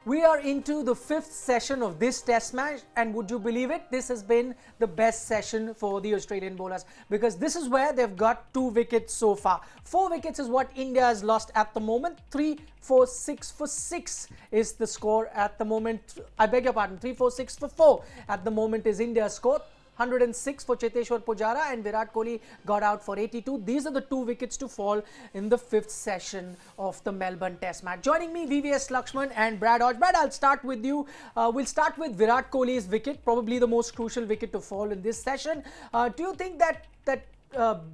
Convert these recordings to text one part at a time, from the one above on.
We are into the fifth session of this test match, and would you believe it, this has been the best session for the Australian bowlers, because this is where they've got 2 wickets so far. 4 wickets is what India has lost at the moment. 3, 4, 6 for 6 is the score at the moment. I beg your pardon, 3, 4, 6 for 4 at the moment is India's score. 106 for Cheteshwar Pujara, and Virat Kohli got out for 82. These are the 2 wickets to fall in the 5th session of the Melbourne Test match. Joining me, VVS Laxman and Brad Hodge. Brad, I'll start with you. We'll start with Virat Kohli's wicket, probably the most crucial wicket to fall in this session. Do you think that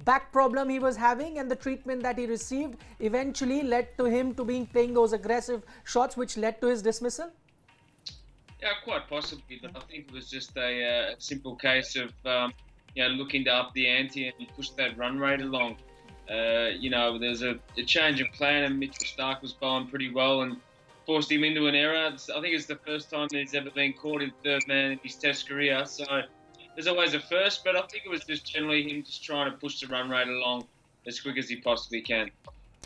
back problem he was having and the treatment that he received eventually led to him playing those aggressive shots, which led to his dismissal? Yeah, quite possibly, but I think it was just a simple case of looking to up the ante and push that run rate along. There's a change of plan, and Mitchell Starc was bowling pretty well and forced him into an error. I think it's the first time that he's ever been caught in third man in his Test career, so there's always a first. But I think it was just generally him just trying to push the run rate along as quick as he possibly can.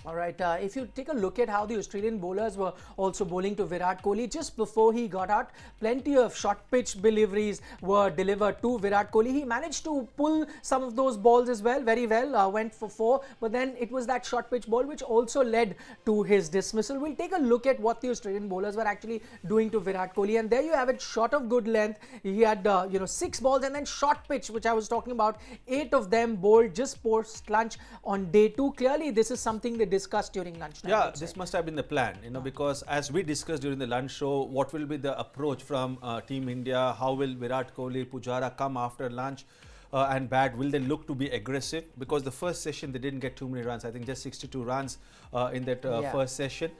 All right, if you take a look at how the Australian bowlers were also bowling to Virat Kohli, just before he got out, plenty of short pitch deliveries were delivered to Virat Kohli. He managed to pull some of those balls as well, very well, went for 4, but then it was that short pitch ball which also led to his dismissal. We'll take a look at what the Australian bowlers were actually doing to Virat Kohli, and there you have it, shot of good length. He had 6 balls, and then short pitch, which I was talking about, 8 of them bowled just post lunch on day 2. Clearly, this is something they discussed during lunchtime. Yeah, this must have been the plan, because as we discussed during the lunch show, what will be the approach from Team India? How will Virat Kohli, Pujara come after lunch and bat? Will they look to be aggressive? Because the first session they didn't get too many runs. I think just 62 runs in that first session.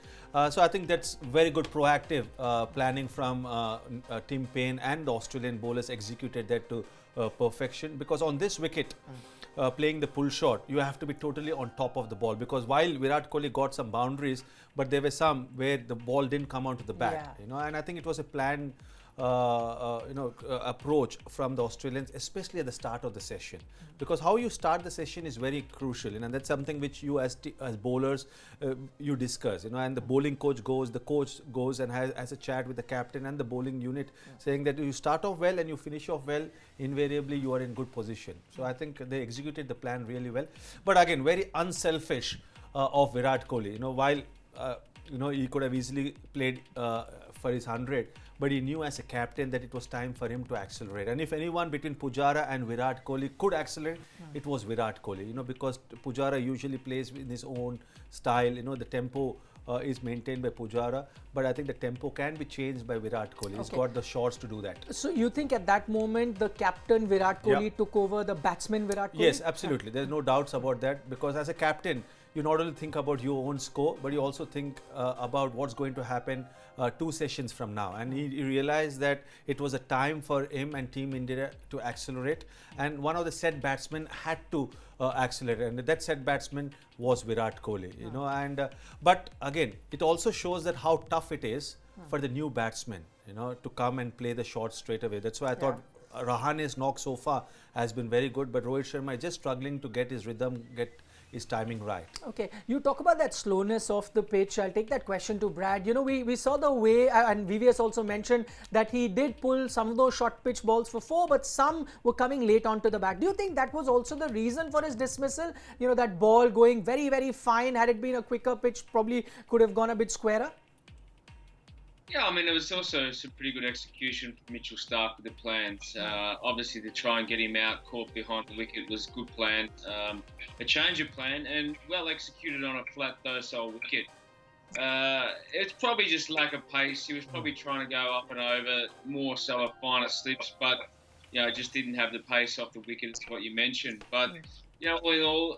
So I think that's very good proactive planning from Team Paine, and the Australian bowlers executed that to perfection. Because on this wicket, playing the pull shot, you have to be totally on top of the ball, because while Virat Kohli got some boundaries, but there were some where the ball didn't come onto the bat, and I think it was a planned approach from the Australians, especially at the start of the session, because how you start the session is very crucial, and that's something which you as bowlers you discuss, and the bowling coach goes and has a chat with the captain and the bowling unit, saying that you start off well and you finish off well, invariably you are in good position. So I think they executed the plan really well, but again, very unselfish of Virat Kohli. While he could have easily played for his 100, but he knew as a captain that it was time for him to accelerate. And if anyone between Pujara and Virat Kohli could accelerate, it was Virat Kohli, because Pujara usually plays in his own style. The tempo is maintained by Pujara, but I think the tempo can be changed by Virat Kohli. He's got the shots to do that. So you think at that moment the captain Virat Kohli took over the batsman Virat Kohli? Yes, absolutely. There's no doubts about that, because as a captain, you not only think about your own score, but you also think about what's going to happen 2 sessions from now. And he realized that it was a time for him and Team India to accelerate. And one of the set batsmen had to accelerate. And that set batsman was Virat Kohli, but again, it also shows that how tough it is for the new batsmen, to come and play the shots straight away. That's why I thought Rahane's knock so far has been very good, but Rohit Sharma is just struggling to get his rhythm, get his timing right. Okay, you talk about that slowness of the pitch. I'll take that question to Brad. We saw the way, and VVS also mentioned that he did pull some of those short pitch balls for 4, but some were coming late onto the bat. Do you think that was also the reason for his dismissal? That ball going very, very fine. Had it been a quicker pitch, probably could have gone a bit squarer. Yeah, it was also some pretty good execution from Mitchell Starc with the plans. Obviously, to try and get him out, caught behind the wicket was good plan. A change of plan, and well executed on a flat docile wicket. It's probably just lack of pace. He was probably trying to go up and over, more so a finer slips, but just didn't have the pace off the wicket. It's what you mentioned, but. All in all,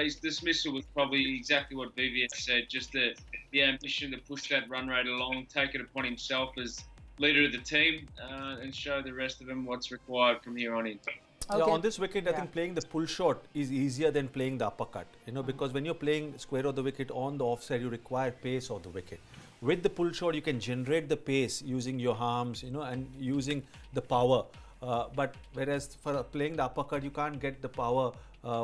his dismissal was probably exactly what VVS said, just the ambition to push that run rate along, take it upon himself as leader of the team, and show the rest of them what's required from here on in. Okay. On this wicket, I think playing the pull shot is easier than playing the uppercut, because when you're playing square of the wicket on the offside, you require pace of the wicket. With the pull shot, you can generate the pace using your arms, and using the power. But whereas for playing the uppercut, you can't get the power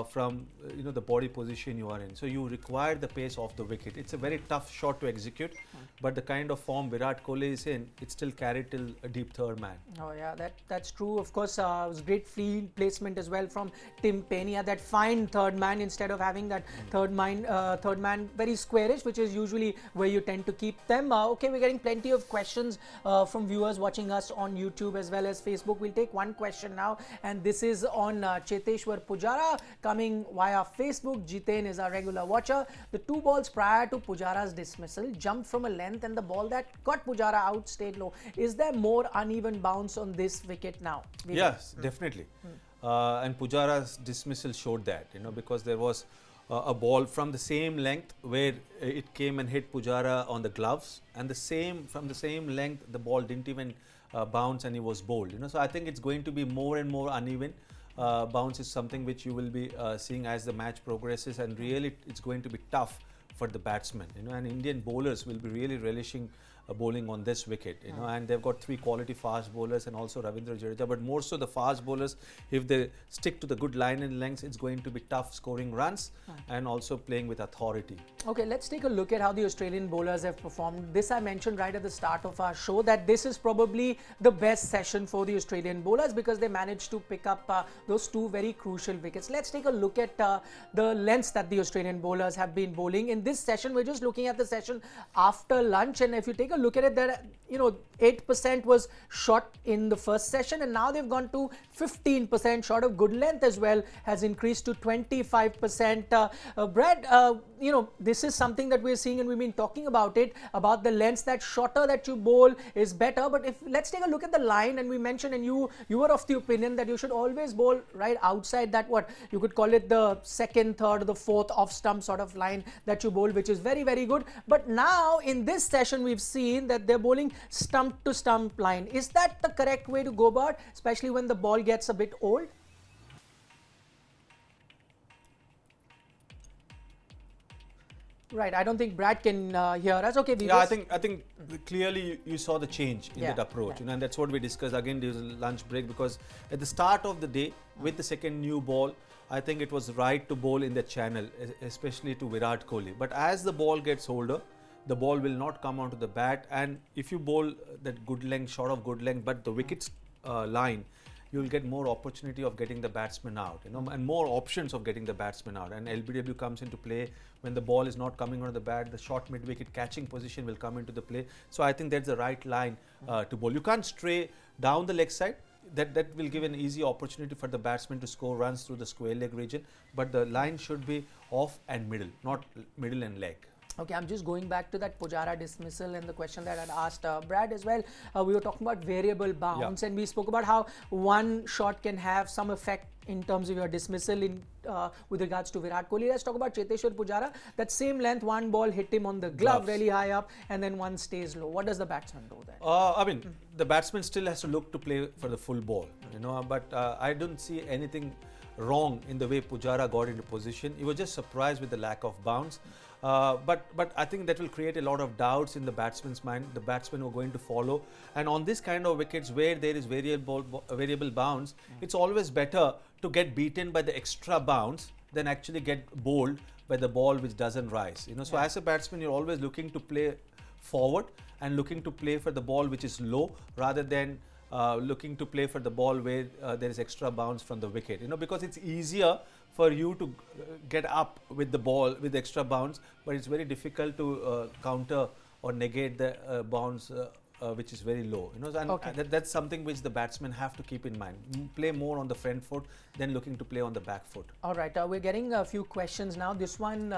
from the body position you are in. So you require the pace off the wicket. It's a very tough shot to execute, but the kind of form Virat Kohli is in, it still carried till a deep third man. Oh yeah, that's true. Of course, it was great field placement as well from Tim Paine. He had that fine third man instead of having that third man very squarish, which is usually where you tend to keep them. Okay, we're getting plenty of questions from viewers watching us on YouTube as well as Facebook. We'll take one question now, and this is on Cheteshwar Pujara coming via Facebook. Jiten is our regular watcher. The 2 balls prior to Pujara's dismissal jumped from a length, and the ball that got Pujara out stayed low. Is there more uneven bounce on this wicket now? Yes, definitely. And Pujara's dismissal showed that, because there was a ball from the same length where it came and hit Pujara on the gloves, and from the same length the ball didn't even bounce and he was bowled. So I think it's going to be more and more uneven. Bounce is something which you will be seeing as the match progresses, and really it's going to be tough for the batsmen. And Indian bowlers will be really relishing bowling on this wicket, and they've got 3 quality fast bowlers and also Ravindra Jadeja, but more so the fast bowlers. If they stick to the good line and lengths, it's going to be tough scoring runs and also playing with authority. Okay, let's take a look at how the Australian bowlers have performed. This I mentioned right at the start of our show, that this is probably the best session for the Australian bowlers because they managed to pick up those 2 very crucial wickets. Let's take a look at the lengths that the Australian bowlers have been bowling. In this session, we're just looking at the session after lunch, and if you take a look at it, there 8% was shot in the first session, and now they've gone to 15% shot of good length as well, has increased to 25%. Brad, this is something that we're seeing, and we've been talking about it, about the lengths that shorter that you bowl is better. But let's take a look at the line, and we mentioned, and you were of the opinion that you should always bowl right outside that, what you could call it, the second, third, or the fourth off stump sort of line that you bowl, which is very, very good. But now in this session, we've seen that they're bowling stump to stump line. Is that the correct way to go about, especially when the ball gets a bit old? Right, I don't think Brad can hear us. Okay, yeah, I think clearly you saw the change in that approach, and that's what we discussed again during the lunch break, because at the start of the day with the second new ball, I think it was right to bowl in the channel, especially to Virat Kohli. But as the ball gets older, the ball will not come onto the bat, and if you bowl that good length, short of good length, but the wickets line, you'll get more opportunity of getting the batsman out, and more options of getting the batsman out. And LBW comes into play when the ball is not coming on the bat. The short mid-wicket catching position will come into the play. So I think that's the right line to bowl. You can't stray down the leg side. That will give an easy opportunity for the batsman to score runs through the square leg region. But the line should be off and middle, not middle and leg. Okay, I'm just going back to that Pujara dismissal and the question that I'd asked Brad as well. We were talking about variable bounce, and we spoke about how one shot can have some effect in terms of your dismissal with regards to Virat Kohli. Let's talk about Cheteshwar Pujara. That same length, one ball hit him on the glove really high up, and then one stays low. What does the batsman do there? The batsman still has to look to play for the full ball, but I don't see anything wrong in the way Pujara got into position. He was just surprised with the lack of bounce. But I think that will create a lot of doubts in the batsman's mind, the batsmen who are going to follow. And on this kind of wickets where there is variable bounce, it's always better to get beaten by the extra bounce than actually get bowled by the ball which doesn't rise. So as a batsman, you're always looking to play forward and looking to play for the ball which is low, rather than looking to play for the ball where there is extra bounce from the wicket, because it's easier for you to get up with the ball with extra bounce, but it's very difficult to counter or negate the bounce which is very low. And that's something which the batsmen have to keep in mind. Play more on the front foot than looking to play on the back foot. All right, we're getting a few questions now. This one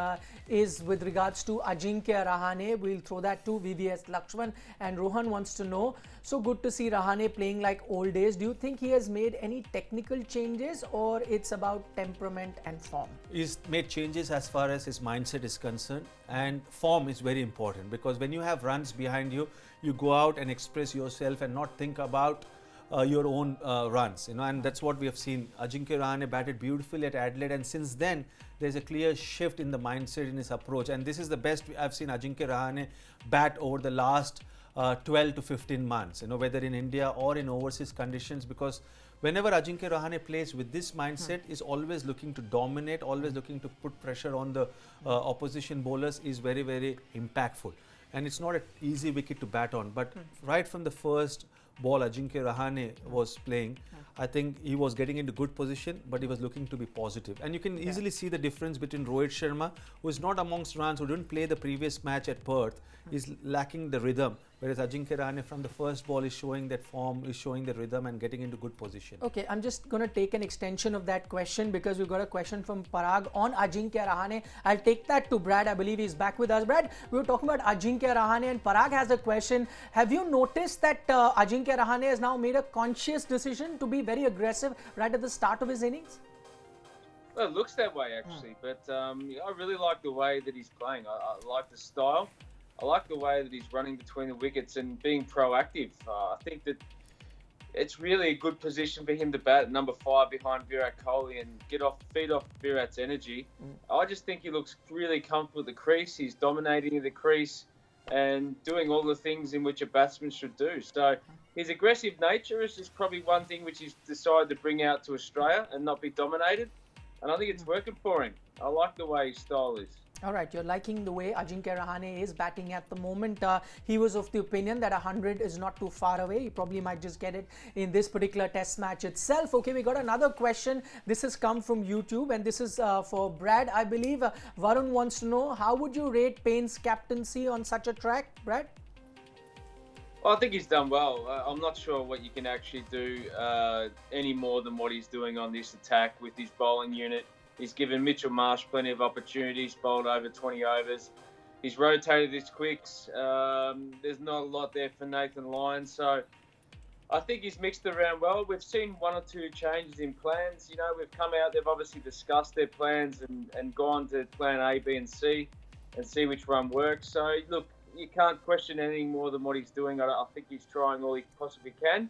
is with regards to Ajinkya Rahane. We'll throw that to VVS Laxman. And Rohan wants to know, so good to see Rahane playing like old days. Do you think he has made any technical changes, or it's about temperament and form? He's made changes as far as his mindset is concerned, and form is very important, because when you have runs behind you, you go out and express yourself and not think about your own runs, and that's what we have seen. Ajinkya Rahane batted beautifully at Adelaide, and since then there's a clear shift in the mindset, in his approach, and this is the best I've seen Ajinkya Rahane bat over the last 12 to 15 months, whether in India or in overseas conditions, because whenever Ajinkya Rahane plays with this mindset, is always looking to dominate, always looking to put pressure on the opposition bowlers, is very, very impactful. And it's not an easy wicket to bat on. But right from the first ball Ajinkya Rahane was playing, I think he was getting into good position, but he was looking to be positive. And you can easily see the difference between Rohit Sharma, who is not amongst runs, who didn't play the previous match at Perth, is lacking the rhythm. Whereas Ajinkya Rahane from the first ball is showing that form, is showing the rhythm and getting into good position. Okay, I'm just going to take an extension of that question because we've got a question from Parag on Ajinkya Rahane. I'll take that to Brad. I believe he's back with us. Brad, we were talking about Ajinkya Rahane and Parag has a question. Have you noticed that Ajinkya Rahane has now made a conscious decision to be very aggressive right at the start of his innings? Well, it looks that way actually, but I really like the way that he's playing. I like the style. I like the way that he's running between the wickets and being proactive. I think that it's really a good position for him to bat at number 5 behind Virat Kohli and feed off Virat's energy. I just think he looks really comfortable at the crease. He's dominating the crease and doing all the things in which a batsman should do. So his aggressive nature is just probably one thing which he's decided to bring out to Australia and not be dominated. And I think it's working for him. I like the way his style is. All right, you're liking the way Ajinkya Rahane is batting at the moment. He was of the opinion that 100 is not too far away. He probably might just get it in this particular test match itself. Okay, we got another question. This has come from YouTube and this is for Brad, I believe. Varun wants to know, how would you rate Paine's captaincy on such a track, Brad? Well, I think he's done well. I'm not sure what you can actually do any more than what he's doing on this attack with his bowling unit. He's given Mitchell Marsh plenty of opportunities, bowled over 20 overs. He's rotated his quicks. There's not a lot there for Nathan Lyon. So I think he's mixed around well. We've seen 1 or 2 changes in plans. You know, we've come out, they've obviously discussed their plans and gone to plan A, B and C and see which one works. So, look, you can't question anything more than what he's doing. I think he's trying all he possibly can.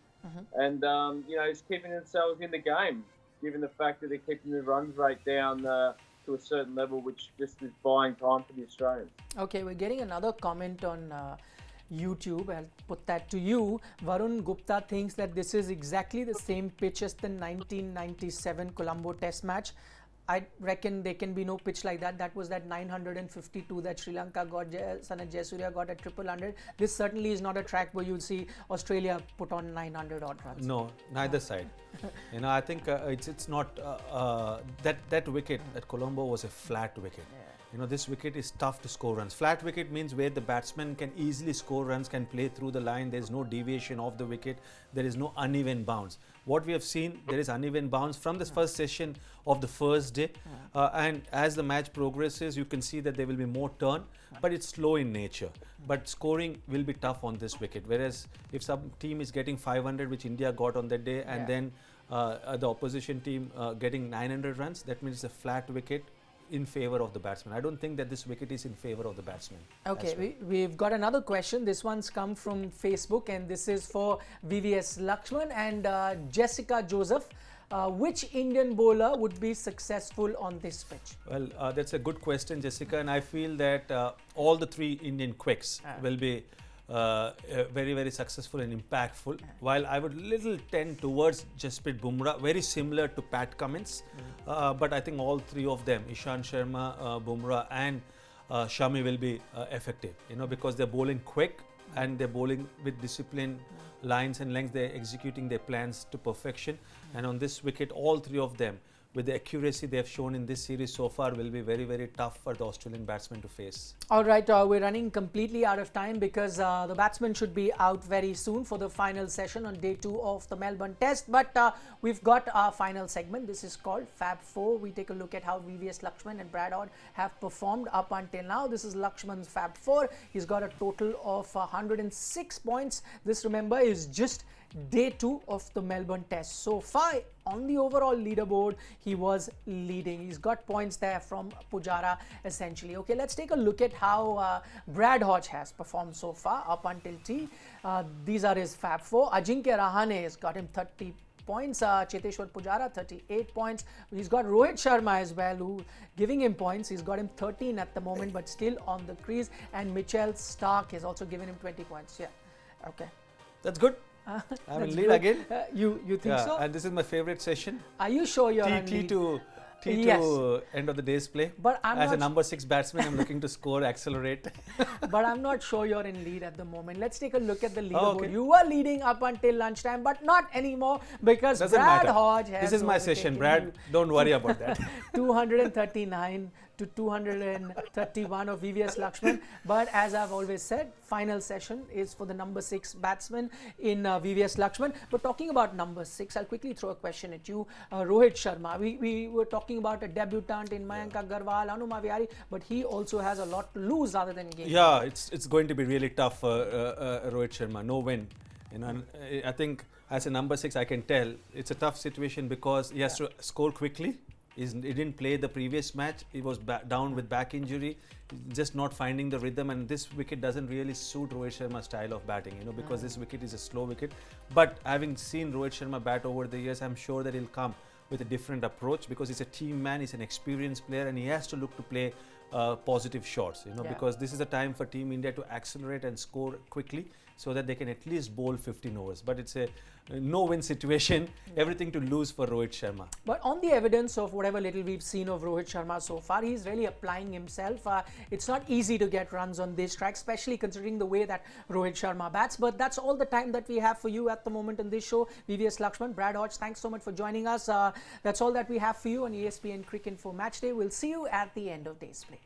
And, you know, he's keeping themselves in the game, given the fact that they're keeping the runs rate down to a certain level, which just is buying time for the Australians. Okay, we're getting another comment on YouTube. I'll put that to you. Varun Gupta thinks that this is exactly the same pitch as the 1997 Colombo Test match. I reckon there can be no pitch like that. That was that 952 that Sri Lanka got, Sanat Jayasuriya got at 100. This certainly is not a track where you'll see Australia put on 900 odd runs. No, neither side. You know, I think it's not that wicket at Colombo was a flat wicket. You know, this wicket is tough to score runs. Flat wicket means where the batsman can easily score runs, can play through the line. There's no deviation of the wicket. There is no uneven bounce. What we have seen, there is uneven bounce from the first session of the first day. And as the match progresses, you can see that there will be more turn, but it's slow in nature. But scoring will be tough on this wicket. Whereas if some team is getting 500, which India got on that day, and then the opposition team getting 900 runs, that means it's a flat wicket in favor of the batsman. I don't think that this wicket is in favor of the batsman. Okay, we've got another question. This one's come from Facebook and this is for VVS Laxman and Jessica Joseph. Which Indian bowler would be successful on this pitch? Well, that's a good question, Jessica, and I feel that all the 3 Indian quicks will be very, very successful and impactful. While I would little tend towards Jasprit Bumrah, very similar to Pat Cummins, but I think all 3 of them, Ishant Sharma, Bumrah and Shami, will be effective. You know, because they're bowling quick and they're bowling with discipline, lines and lengths. They're executing their plans to perfection. And on this wicket, all 3 of them, with the accuracy they have shown in this series so far, will be very, very tough for the Australian batsmen to face. All right, we're running completely out of time because the batsmen should be out very soon for the final session on day 2 of the Melbourne Test. But we've got our final segment. This is called Fab 4. We take a look at how VVS Laxman and Brad Hodge have performed up until now. This is Laxman's Fab 4. He's got a total of 106 points. This, remember, is just day 2 of the Melbourne Test. So far on the overall leaderboard, he was leading. He's got points there from Pujara essentially. Okay, let's take a look at how Brad Hodge has performed so far up until T. These are his Fab 4. Ajinkya Rahane has got him 30 points. Cheteshwar Pujara 38 points. He's got Rohit Sharma as well, who giving him points. He's got him 13 at the moment, but still on the crease. And Mitchell Starc has also given him 20 points. Yeah, okay. That's good. I'm That's in lead good. again. You think so? And this is my favorite session. Are you sure you're on T lead? to Yes. end of the day's play. But I'm As a not number 6 batsman, I'm looking to score, accelerate. but I'm not sure you're in lead at the moment. Let's take a look at the leaderboard. Oh, okay. You were leading up until lunchtime, but not anymore because Doesn't Brad matter. Hodge has This is my session, overtaken Brad. Don't worry about that. you. 239 to 231 of VVS Laxman. But as I've always said, final session is for the number 6 batsman in VVS Laxman. But talking about number 6, I'll quickly throw a question at you. Rohit Sharma. We were talking about a debutant in Mayank Agarwal, Hanuma Vihari, but he also has a lot to lose other than gain. Yeah, it's going to be really tough for Rohit Sharma. No win. You know, and I think as a number 6, I can tell it's a tough situation because he has to score quickly. He didn't play the previous match. He was down with back injury, just not finding the rhythm. And this wicket doesn't really suit Rohit Sharma's style of batting, you know, because this wicket is a slow wicket. But having seen Rohit Sharma bat over the years, I'm sure that he'll come with a different approach because he's a team man, he's an experienced player, and he has to look to play positive shots, you know, because this is a time for Team India to accelerate and score quickly so that they can at least bowl 15 overs. But it's a no-win situation, everything to lose for Rohit Sharma. But on the evidence of whatever little we've seen of Rohit Sharma so far, he's really applying himself. It's not easy to get runs on this track, especially considering the way that Rohit Sharma bats. But that's all the time that we have for you at the moment in this show. VVS Laxman, Brad Hodge, thanks so much for joining us. That's all that we have for you on ESPN Cricinfo Matchday. We'll see you at the end of day's play.